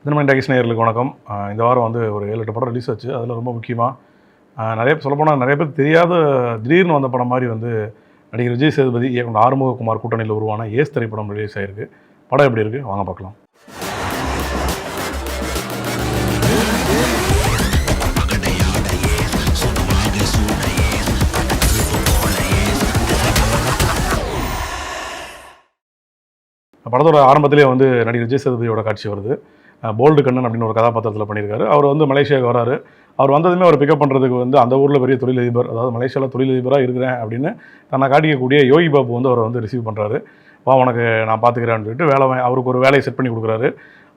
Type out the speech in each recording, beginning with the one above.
Dinamani talkies நேயர்களுக்கு வணக்கம். இந்த வாரம் வந்து ஒரு 7-8 படம் ரிலீஸ் ஆச்சு. அதில் ரொம்ப முக்கியமாக நிறைய சொல்லப்போனால் நிறைய பேர் தெரியாத திடீர்னு வந்த படம் மாதிரி வந்து நடிகர் விஜய் சேதுபதி இயக்குனர் ஆறுமுககுமார் கூட்டணியில் உருவான ஏஸ் திரைப்படம் ரிலீஸ் ஆகிருக்கு. படம் எப்படி இருக்குது வாங்க பார்க்கலாம். படத்தோட ஆரம்பத்திலே வந்து நடிகர் விஜய் சேதுபதியோட காட்சி வருது. போல்டு கண்ணன் அப்படின்னு ஒரு கதாபாத்திரத்தில் பண்ணியிருக்காரு. அவர் வந்து மலேசியாவுக்கு வராரு. அவர் வந்ததுமே அவர் பிக்கப் பண்ணுறதுக்கு வந்து அந்த ஊரில் பெரிய தொழிலதிபர், அதாவது மலேசியாவில் தொழிலதிபராக இருக்கிறேன் அப்படின்னு தன்னை காட்டிக்கக்கூடிய யோகி பாபு வந்து அவரை வந்து ரிசீவ் பண்ணுறாரு. வா உனக்கு நான் பார்த்துக்கிறேன்னு சொல்லிட்டு அவருக்கு ஒரு வேலையை செட் பண்ணி கொடுக்குறாரு.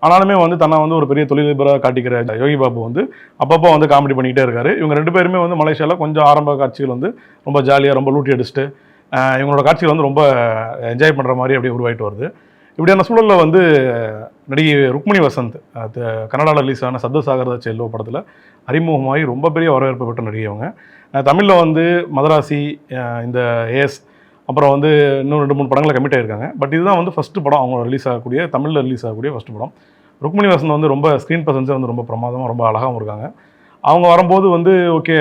ஆனாலுமே வந்து தன்னை வந்து ஒரு பெரிய தொழிலதிபராக காட்டிக்கிற யோகி பாபு வந்து அப்பப்போ வந்து காமெடி பண்ணிக்கிட்டே இருக்காரு. இவங்க ரெண்டு பேருமே வந்து மலேசியாவில் கொஞ்சம் ஆரம்ப காட்சிகள் வந்து ரொம்ப ஜாலியாக ரொம்ப லூட்டி அடிச்சுட்டு இவங்களோட காட்சிகள் வந்து ரொம்ப என்ஜாய் பண்ணுற மாதிரி அப்படியே உருவாயிட்டு வருது. இப்படியான சூழலில் வந்து நடிகை ருக்மிணி வசந்த் கன்னடாவில் ரிலீஸ் ஆன சப்தசாகர செல்லோ படத்தில் அறிமுகமாகி ரொம்ப பெரிய வரவேற்பு பெற்ற நடிகை அவங்க. தமிழில் வந்து மதராசி, இந்த ஏஸ், அப்புறம் வந்து இன்னும் 2-3 படங்களை கமிட் ஆகியிருக்காங்க. பட் இதுதான் வந்து ஃபஸ்ட்டு படம் அவங்க ரிலீஸ் ஆகக்கூடிய, தமிழில் ரிலீஸ் ஆகக்கூடிய ஃபஸ்ட்டு படம். ருக்மிணி வசந்த் வந்து ரொம்ப ஸ்க்ரீன் ப்ரெசன்ஸே வந்து ரொம்ப பிரமாதமாக ரொம்ப அழகாகவும் இருக்காங்க. அவங்க வரும்போது வந்து ஓகே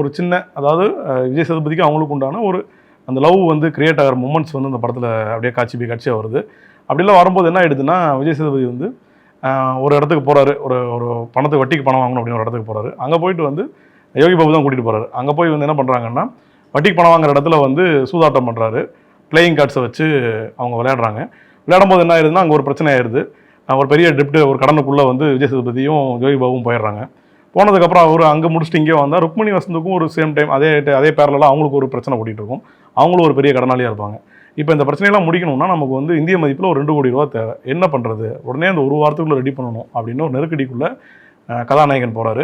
ஒரு சின்ன, அதாவது விஜய் சேதுபதிக்கு அவங்களுக்கு உண்டான ஒரு அந்த லவ் வந்து கிரியேட் ஆகிற மூமெண்ட்ஸ் வந்து அந்த படத்தில் அப்படியே காட்சியாக வருது. அப்படிலாம் வரும்போது என்ன ஆகிடுதுன்னா, விஜய் சேதுபதி வந்து ஒரு இடத்துக்கு போகிறாரு, ஒரு பணத்துக்கு வட்டிக்கு பணம் வாங்கணும் அப்படின்னு ஒரு இடத்துக்கு போகிறாரு. அங்கே போயிட்டு வந்து யோகி பாபு தான் கூட்டிகிட்டு போகிறாரு. அங்கே போய் வந்து என்ன பண்ணுறாங்கன்னா, வட்டிக்கு பணம் வாங்குற இடத்துல வந்து சூதாட்டம் பண்ணுறாரு. பிளேயிங் கார்ட்ஸை வச்சு அவங்க விளையாடும்போது என்ன ஆயிடுதுன்னா, அங்கே ஒரு பிரச்சனை ஆயிடுது. ஒரு பெரிய டெப்ட், ஒரு கடனுக்குள்ளே வந்து விஜய் சேதுபதியும் யோகி பாபுவும் போயிடுறாங்க. போனதுக்கப்புறம் அவர் அங்கே முடிச்சுட்டு இங்கே வந்தால் ருக்மிணி வசந்துக்கும் ஒரு சேம் டைம் அதே பேரலாம் அவங்களுக்கு ஒரு பிரச்சனை ஓடிட்டு இருக்கும். அவங்களும் ஒரு பெரிய கடனாளியாக இருப்பாங்க. இப்போ இந்த பிரச்சனையெல்லாம் முடிக்கணும்னா நமக்கு வந்து இந்திய மதிப்பில் ஒரு 2 கோடி ரூபா தேவை. என்ன பண்ணுறது, உடனே அந்த ஒரு வாரத்துக்குள்ளே ரெடி பண்ணணும் அப்படின்னு ஒரு நெருக்கடிக்குள்ளே கதாநாயகன் போகிறாரு.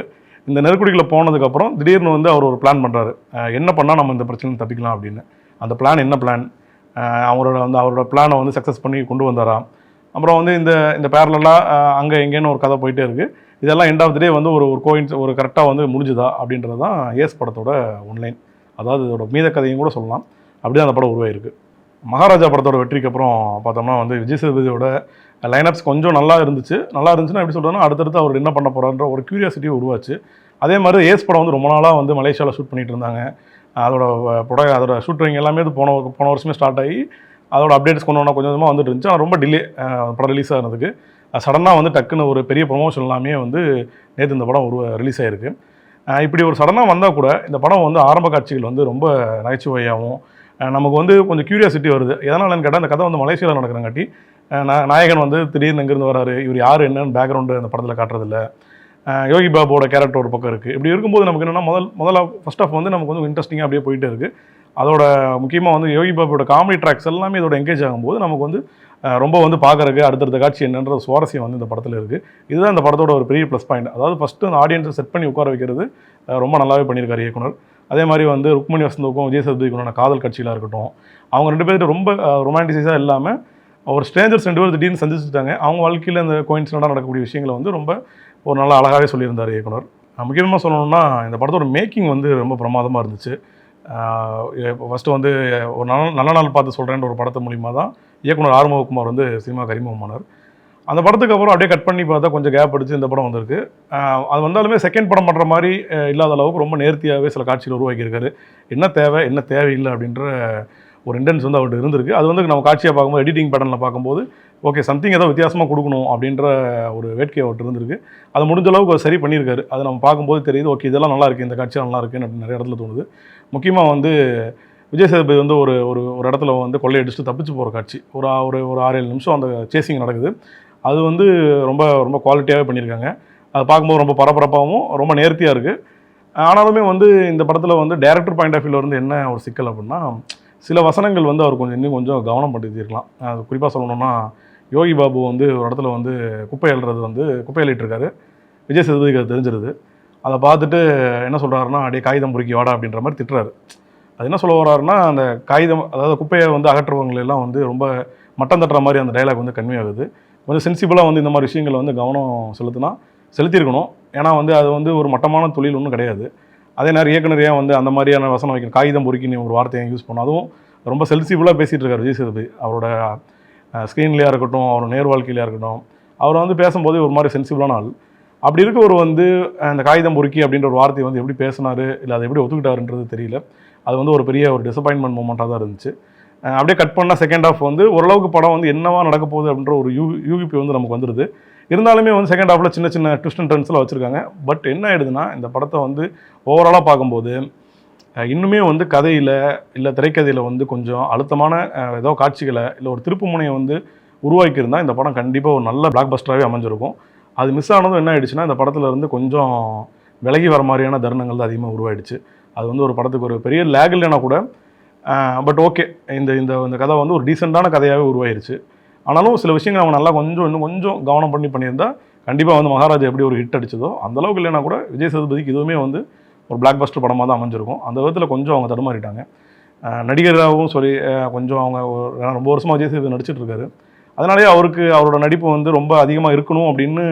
இந்த நெருக்கடிக்குள்ளே போனதுக்கப்புறம் திடீர்னு வந்து அவர் ஒரு பிளான் பண்ணுறாரு. என்ன பண்ணால் நம்ம இந்த பிரச்சனையை தப்பிக்கலாம் அப்படின்னு. அந்த பிளான் என்ன பிளான், அவரோட பிளானை வந்து சக்ஸஸ் பண்ணி கொண்டு வந்தாராம். அப்புறம் வந்து இந்த பேரலாக அங்கே எங்கேன்னு ஒரு கதை போயிட்டே இருக்குது. இதெல்லாம் எண்ட் ஆஃப் தி டே வந்து ஒரு கரெக்டாக வந்து முடிஞ்சுதா அப்படின்றது தான் ஏஸ் படத்தோட ஒன்லைன். அதாவது இதோட மீத கதையும் கூட சொல்லலாம். அப்படி தான் அந்த படம் உருவாயிருக்கு. மகாராஜா படத்தோட வெற்றிக்கு அப்புறம் பார்த்தோம்னா வந்து விஜய் சேதுபதியோட லைனப்ஸ் கொஞ்சம் நல்லா இருந்துச்சுன்னா எப்படி சொல்கிறேன்னா, அடுத்தடுத்து அவர் என்ன பண்ண போகிறான்ற ஒரு க்யூரியாசிட்டி உருவாச்சு. அதே மாதிரி ஏஸ் படம் வந்து ரொம்ப நாளாக வந்து மலேசியாவில் ஷூட் பண்ணிகிட்டு இருந்தாங்க. அதோட ஷூட்டிங் எல்லாமே போன வருஷமே ஸ்டார்ட் ஆகி அதோட அப்டேட்ஸ் கொஞ்சம் கொஞ்சமாக வந்துட்டு இருந்துச்சு. ஆனால் ரொம்ப டிலே படம் ரிலீஸ் ஆகிறதுக்கு. சடனாக வந்து டக்குன்னு ஒரு பெரிய ப்ரொமோஷன் எல்லாமே வந்து நேற்று இந்த படம் ரிலீஸ் ஆகிருக்கு. இப்படி ஒரு சடனாக வந்தால் கூட இந்த படம் வந்து ஆரம்ப காட்சிகள் வந்து ரொம்ப நகைச்சுவையாகவும் நமக்கு வந்து கொஞ்சம் க்யூரியாசிட்டி வருது. எதனாலன்னு கேட்டால், இந்த கதை வந்து மலேசியாவில் நடக்கிறங்காட்டி நாயகன் வந்து திடீர்னு எங்கேருந்து வராரு, இவர் யார் என்னன்னு பேக்ரவுண்டு அந்த படத்தில் காட்டுறதில்ல. யோகி பாபுவோட கேரக்டர் ஒரு பக்கம் இருக்குது. இப்படி இருக்கும்போது நமக்கு என்னென்னா ஃபர்ஸ்ட் ஆஃப் வந்து நமக்கு வந்து இன்ட்ரெஸ்டிங்காக அப்படியே போயிட்டே இருக்குது. அதோட முக்கியமாக வந்து யோகி பாபுவோட காமெடி ட்ராக்ஸ் எல்லாமே இதோட எங்கேஜ் ஆகும்போது நமக்கு வந்து ரொம்ப வந்து பார்க்குறக்கு அடுத்தடுத்த காட்சி என்னன்ற சுவாரஸ்யம் வந்து இந்த படத்தில் இருக்குது. இதுதான் இந்த படத்தோட ஒரு பெரிய ப்ளஸ் பாயிண்ட். அதாவது ஃபஸ்ட்டு அந்த ஆடியன்ஸை செட் பண்ணி உட்கார வைக்கிறது ரொம்ப நல்லாவே பண்ணியிருக்காரு இயக்குனர். அதே மாதிரி வந்து ருக்மிணி வசந்துக்கும் விஜய் சேதுபதிக்குமான காதல் காட்சிகளாக இருக்கட்டும், அவங்க 2 பேர்கிட்ட ரொம்ப ரொமான்டிசைஸாக இல்லாமல் ஒரு ஸ்ட்ரேஞ்சர்ஸ் 2 பேர் திடீர்னு சந்திச்சுட்டாங்க. அவங்க வாழ்க்கையில் இந்த கோயின்சிடென்ட்டாக நடக்கக்கூடிய விஷயங்களை வந்து ரொம்ப ஒரு நல்லா அழகாகவே சொல்லியிருந்தார் இயக்குனர். முக்கியமாக சொல்லணும்னா, இந்த படத்தோட மேக்கிங் வந்து ரொம்ப பிரமாதமாக இருந்துச்சு. ஃபஸ்ட்டு வந்து ஒரு நல்ல நாள் பார்த்து சொல்கிறேன்ற ஒரு படத்து மூலிமா தான் இயக்குனர் ஆறுமுககுமார் வந்து சினிமாவுக்கு அறிமுகமானார். அந்த படத்துக்கு அப்புறம் அப்படியே கட் பண்ணி பார்த்தா கொஞ்சம் கேப் அடிச்சு இந்த படம் வந்திருக்கு. அது வந்தாலுமே செகண்ட் படம் பண்ணுற மாதிரி இல்லாத அளவுக்கு ரொம்ப நேர்த்தியாகவே சில காட்சிகள் உருவாக்கியிருக்காரு. என்ன தேவை என்ன தேவையில்லை அப்படின்ற ஒரு இன்டென்ஸ் வந்து அவர்கிட்ட இருந்திருக்கு. அது வந்து நம்ம காட்சியாக பார்க்கும்போது, எடிட்டிங் பேட்டர்னில் பார்க்கும்போது ஓகே சம்திங் ஏதோ வித்தியாசமாக கொடுக்கணும் அப்படின்ற ஒரு வேட்கை அவர்கிட்ட இருந்திருக்கு. அதை முடிஞ்ச அளவுக்கு அவர் சரி பண்ணியிருக்காரு. அதை நம்ம பார்க்கும்போது தெரியுது, ஓகே இதெல்லாம் நல்லா இருக்குது, இந்த காட்சியாக நல்லா இருக்குன்னு அப்படின்னு நிறைய இடத்துல தோணுது. முக்கியமாக வந்து விஜய் சேதுபதி வந்து ஒரு இடத்துல வந்து கொள்ளையடிச்சுட்டு தப்பிச்சு போகிற காட்சி, ஒரு 6-7 நிமிஷம் அந்த சேசிங் நடக்குது. அது வந்து ரொம்ப ரொம்ப குவாலிட்டியாகவே பண்ணியிருக்காங்க. அதை பார்க்கும்போது ரொம்ப பரபரப்பாகவும் ரொம்ப நேர்த்தியாக இருக்குது. ஆனாலுமே வந்து இந்த படத்தில் வந்து டைரக்டர் பாயிண்ட் ஆஃப் வியூவில் வந்து என்ன ஒரு சிக்கல் அப்படின்னா, சில வசனங்கள் வந்து அவர் இன்னும் கொஞ்சம் கவனம் படுத்தியிருக்கலாம். அது குறிப்பாக சொல்லணும்னா, யோகி பாபு வந்து ஒரு இடத்துல வந்து குப்பை அள்ளிட்டு இருக்காரு. விஜய் சேதுபதிக்கு அது தெரிஞ்சிருது. அதை பார்த்துட்டு என்ன சொல்கிறாருன்னா, அப்படியே காகிதம் பொறுக்கி வாடா அப்படின்ற மாதிரி திட்டுறாரு. அது என்ன சொல்ல வர்றாருன்னா, அந்த காகிதம், அதாவது குப்பையை வந்து அகற்றுறவங்களெல்லாம் வந்து ரொம்ப மட்டம் தட்டுற மாதிரி அந்த டைலாக் வந்து கன்வே ஆகுது. கொஞ்சம் சென்சிபிளாக வந்து இந்த மாதிரி விஷயங்களை வந்து கவனம் செலுத்தியிருக்கணும். ஏன்னா வந்து அது வந்து ஒரு மட்டமான தொழில் ஒன்றும் கிடையாது. அதே நேரம் இயக்குனர் ஏன் வந்து அந்த மாதிரியான வசனம் வைக்கணும், காகிதம் பொறுக்கின்னு ஒரு வார்த்தையை யூஸ் பண்ணணும். அதுவும் ரொம்ப சென்சிபிளாக பேசிகிட்டு இருக்காரு விஜய் சேதுபதி. அவரோட ஸ்க்ரீன்லேயா இருக்கட்டும், அவர் நேர் வாழ்க்கையிலையாக இருக்கட்டும், அவர் வந்து பேசும்போதே ஒரு மாதிரி சென்சிபிளான ஆள். அப்படி இருக்கவர் வந்து அந்த காகிதம் பொறுக்கி அப்படின்ற ஒரு வார்த்தையை வந்து எப்படி பேசினாரு, இல்லை அதை எப்படி ஒத்துக்கிட்டாருன்றது தெரியல. அது வந்து ஒரு பெரிய ஒரு டிசப்பாயின்மெண்ட் மூமெண்ட்டாக தான் இருந்துச்சு. அப்படியே கட் பண்ணால் செகண்ட் ஹாஃப் வந்து ஓரளவுக்கு படம் வந்து என்னவா நடக்க போகுது அப்படின்ற ஒரு யூகிப்பி வந்து நமக்கு வந்துடுது. இருந்தாலுமே வந்து செகண்ட் ஹாஃபில் சின்ன சின்ன ட்விஸ்ட் அண்ட் டர்ன்ஸ்லாம் வச்சுருக்காங்க. பட் என்ன ஆயிடுதுன்னா, இந்த படத்தை வந்து ஓவராலாக பார்க்கும்போது இன்னுமே வந்து கதையில் இல்லை திரைக்கதையில் வந்து கொஞ்சம் அழுத்தமான ஏதோ காட்சிகளை இல்லை ஒரு திருப்பு முனையை வந்து உருவாக்கியிருந்தால் இந்த படம் கண்டிப்பாக ஒரு நல்ல பிளாக் பஸ்டராகவே அமைஞ்சிருக்கும். அது மிஸ் ஆனதும் என்ன ஆயிடுச்சுன்னா, இந்த படத்தில் இருந்து கொஞ்சம் விலகி வர மாதிரியான தருணங்கள் தான் அதிகமாக உருவாயிடுச்சு. அது வந்து ஒரு படத்துக்கு ஒரு பெரிய லேக் இல்லைன்னா கூட பட் ஓகே, இந்த இந்த இந்த கதை வந்து ஒரு டீசெண்டான கதையாகவே உருவாயிருச்சு. ஆனாலும் சில விஷயங்கள் அவங்க நல்லா இன்னும் கொஞ்சம் கவனம் பண்ணியிருந்தா கண்டிப்பாக வந்து மகாராஜா எப்படி ஒரு ஹிட் அடிச்சதோ அந்தளவுக்கு இல்லைனா கூட விஜய் சேதுபதிக்கு இதுவுமே வந்து ஒரு பிளாக் பஸ்டர் படமாக தான் அமைஞ்சிருக்கும். அந்த விதத்தில் கொஞ்சம் அவங்க தடுமாறிட்டாங்க. நடிகராகவும் சொல்லி கொஞ்சம் அவங்க ரொம்ப வருஷமாக விஜய் சேதுபதி நடிச்சிட்டு இருக்காரு. அதனாலேயே அவரோட நடிப்பு வந்து ரொம்ப அதிகமாக இருக்கணும் அப்படின்னு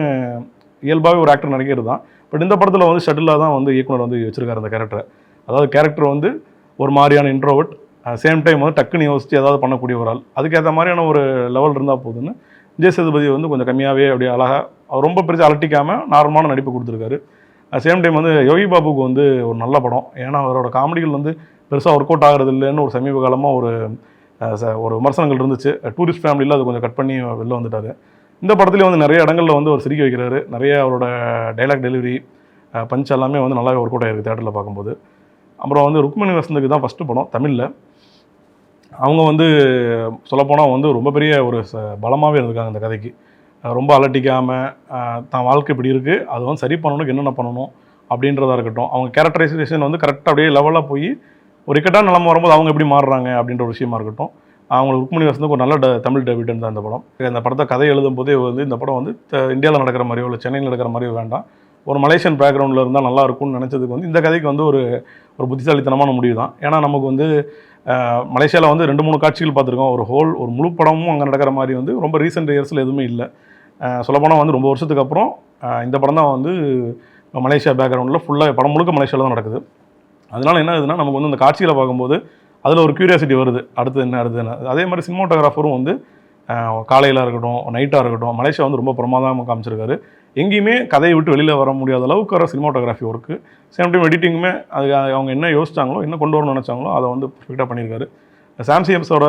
இயல்பாகவே ஒரு ஆக்டர் நினைக்கிறது தான். பட் இந்த படத்தில் வந்து ஷட்டிலாக தான் வந்து இயக்குனர் வந்து வச்சுருக்காரு அந்த கேரக்டரை. அதாவது கேரக்டர் வந்து ஒரு மாதிரியான இன்ட்ரோவர்ட், சேம் டைம் வந்து டக்குன்னு யோசித்து ஏதாவது பண்ணக்கூடிய ஒரு ஆள். அதுக்கேற்ற மாதிரியான ஒரு லெவல் இருந்தால் போதுன்னு விஜய் சேதுபதி வந்து கொஞ்சம் கம்மியாகவே அப்படியே அழகாக அவர் ரொம்ப பெருசாக அலட்டிக்காமல் நார்மலான நடிப்பு கொடுத்துருக்காரு. சேம் டைம் வந்து யோகி பாபுக்கு வந்து ஒரு நல்ல படம். ஏன்னா அவரோட காமெடிகள் வந்து பெருசாக ஒர்க் அவுட் ஆகிறது இல்லைன்னு ஒரு சமீப காலமாக ஒரு விமர்சனங்கள் இருந்துச்சு. டூரிஸ்ட் ஃபேமிலியில் அது கொஞ்சம் கட் பண்ணி வெளில வந்துட்டார். இந்த படத்துலேயே வந்து நிறைய இடங்களில் வந்து அவர் சிரிக்க வைக்கிறாரு. நிறைய அவரோட டைலாக் டெலிவரி பஞ்ச் எல்லாமே வந்து நல்லாவே ஒர்க் அவுட் ஆகிருக்கு தேட்டரில் பார்க்கும்போது. அப்புறம் வந்து ருக்மணி வசந்துக்கு தான் ஃபஸ்ட்டு படம் தமிழில். அவங்க வந்து சொல்லப்போனால் வந்து ரொம்ப பெரிய ஒரு பலமாகவே இருந்திருக்காங்க இந்த கதைக்கு. ரொம்ப அலட்டிக்காமல் தான் வாழ்க்கை இப்படி இருக்குது, அது வந்து சரி பண்ணணுக்கு என்னென்ன பண்ணணும் அப்படின்றதா இருக்கட்டும். அவங்க கேரக்டரைசேஷன் வந்து கரெக்டாக அப்படியே லெவலாக போய் ஒரு இக்கட்டான நிலைமை வரும்போது அவங்க எப்படி மாறுறாங்க அப்படின்ற ஒரு விஷயமா இருக்கட்டும். அவங்களுக்கு ருக்மணி வசந்துக்கு ஒரு நல்ல தமிழ் டெபியூட்டன் தான் இந்த படம். இந்த படத்தை கதை எழுதும் போதே வந்து இந்த படம் வந்து இந்தியாவில் நடக்கிற மாதிரியோ இல்லை சென்னையில் நடக்கிற மாதிரியோ வேண்டாம், ஒரு மலேசியன் பேக்ரவுண்டில் இருந்தால் நல்லா இருக்கும்னு நினச்சதுக்கு வந்து இந்த கதைக்கு வந்து ஒரு புத்திசாலித்தனமான முடிவு தான். ஏன்னா நமக்கு வந்து மலேசியாவில் வந்து 2-3 காட்சிகள் பார்த்துருக்கோம். ஒரு முழு படமும் அங்கே நடக்கிற மாதிரி வந்து ரொம்ப ரீசெண்ட் இயர்ஸில் எதுவுமே இல்லை. சொல்லப்போனால் வந்து ரொம்ப வருஷத்துக்கு அப்புறம் இந்த படம் தான் வந்து மலேசியா பேக்ரவுண்டில் ஃபுல்லாக படம் முழுக்க மலேசியாவில் தான் நடக்குது. அதனால் என்ன ஆகுதுன்னா, நமக்கு வந்து அந்த காட்சிகளை பார்க்கும்போது அதில் ஒரு க்யூரியாசிட்டி வருது, அடுத்து என்ன. அதே மாதிரி சினிமாட்டோகிராஃபரும் வந்து காலையில் இருக்கட்டும் நைட்டாக இருக்கட்டும் மலேசியா வந்து ரொம்ப பிரமாதமாக காமிச்சிருக்காரு. எங்கேயுமே கதையை விட்டு வெளியில் வர முடியாத அளவுக்கு வர சினிமாட்டோகிராஃபி ஒர்க்கு. சேம் டைம் எடிட்டிங்குமே அது அவங்க என்ன யோசிச்சாங்களோ என்ன கொண்டு வரணும்னு நினச்சாங்களோ அதை வந்து பர்ஃபெக்டாக பண்ணியிருக்காரு. சாம்சிஎம்ஸோட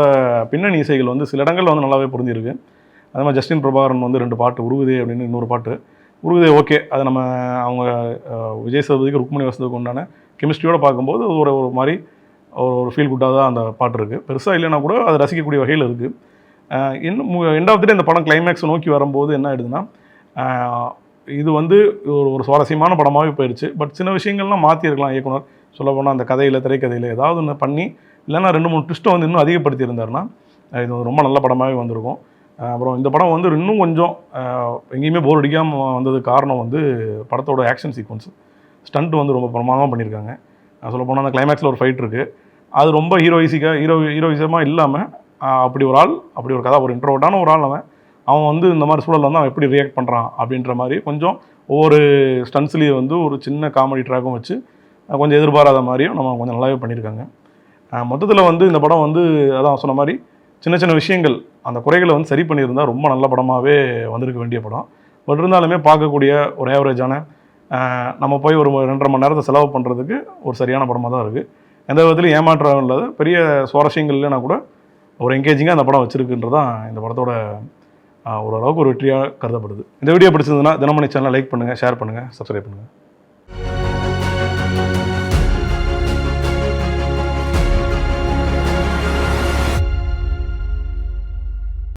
பின்னணி இசைகள் வந்து சில இடங்களில் வந்து நல்லாவே புரிஞ்சிருக்கு. அதே மாதிரி ஜஸ்டின் பிரபாகரன் வந்து 2 பாட்டு, உருகுதே அப்படின்னு இன்னொரு பாட்டு. உருகுதே ஓகே, அது நம்ம அவங்க விஜய் சேதுபதிக்கு ருக்மணி வசந்துக்கு உண்டான கெமிஸ்ட்ரியோடு பார்க்கும்போது ஒரு மாதிரி ஒரு ஃபீல் குட்டாக தான் அந்த பாட்டு இருக்குது. பெருசாக இல்லைன்னா கூட அதை ரசிக்கக்கூடிய வகையில் இருக்குது. இன்னும் எண்ட் ஆஃப் த டே இந்த படம் கிளைமேக்ஸ் நோக்கி வரும்போது என்ன ஆகிடுதுன்னா, இது வந்து ஒரு சுவாரஸ்யமான படமாகவே போயிடுச்சு. பட் சின்ன விஷயங்கள்லாம் மாற்றிருக்கலாம் இயக்குனர். சொல்லப்போனால் அந்த கதையில் திரைக்கதையில் ஏதாவது ஒன்று பண்ணி இல்லைன்னா 2-3 ட்விஸ்ட்டை வந்து இன்னும் அதிகப்படுத்தியிருந்தாருன்னா இது ரொம்ப நல்ல படமாகவே வந்திருக்கும். அப்புறம் இந்த படம் வந்து இன்னும் கொஞ்சம் எங்கேயுமே போர் அடிக்காமல் வந்ததுக்கு காரணம் வந்து படத்தோட ஆக்ஷன் சீக்வன்ஸ் ஸ்டண்ட் வந்து ரொம்ப பிரமாதமாக பண்ணியிருக்காங்க. சொல்லப்போனால் அந்த கிளைமேக்ஸில் ஒரு ஃபைட் இருக்குது. அது ரொம்ப ஹீரோயிசமாக இல்லாமல் அப்படி ஒரு ஆள், அப்படி ஒரு கதை, ஒரு இன்ட்ரோவர்ட்டான ஒரு ஆள் அவன் வந்து இந்த மாதிரி சூழலில் வந்து அவன் எப்படி ரியாக்ட் பண்ணுறான் அப்படின்ற மாதிரி கொஞ்சம் ஒவ்வொரு ஸ்டன்ஸ்லேயே வந்து ஒரு சின்ன காமெடி ட்ராக்கும் வச்சு கொஞ்சம் எதிர்பாராத மாதிரியும் நம்ம கொஞ்சம் நல்லாவே பண்ணியிருக்காங்க. மொத்தத்தில் வந்து இந்த படம் வந்து அதான் சொன்ன மாதிரி சின்ன சின்ன விஷயங்கள் அந்த குறைகளை வந்து சரி பண்ணியிருந்தால் ரொம்ப நல்ல படமாகவே வந்திருக்க வேண்டிய படம். பட் இருந்தாலுமே பார்க்கக்கூடிய ஒரு ஆவரேஜான நம்ம போய் ஒரு 2.5 மணி நேரத்தை செலவு பண்ணுறதுக்கு ஒரு சரியான படமாக தான் இருக்குது. எந்த விதத்துலையும் ஏமாற்றம் இல்லாத பெரிய சுவாரஸ்யங்கள் இல்லைனா கூட ஒரு என்கேஜிங்காக அந்த படம் வச்சுருக்குன்றதான் இந்த படத்தோட ஓரளவுக்கு ஒரு வெற்றியாக கருதப்படுது. இந்த வீடியோ பிடிச்சிருந்ததுன்னா தினமணி சேனலை லைக் பண்ணுங்கள், ஷேர் பண்ணுங்கள், சப்ஸ்கிரைப் பண்ணுங்கள்.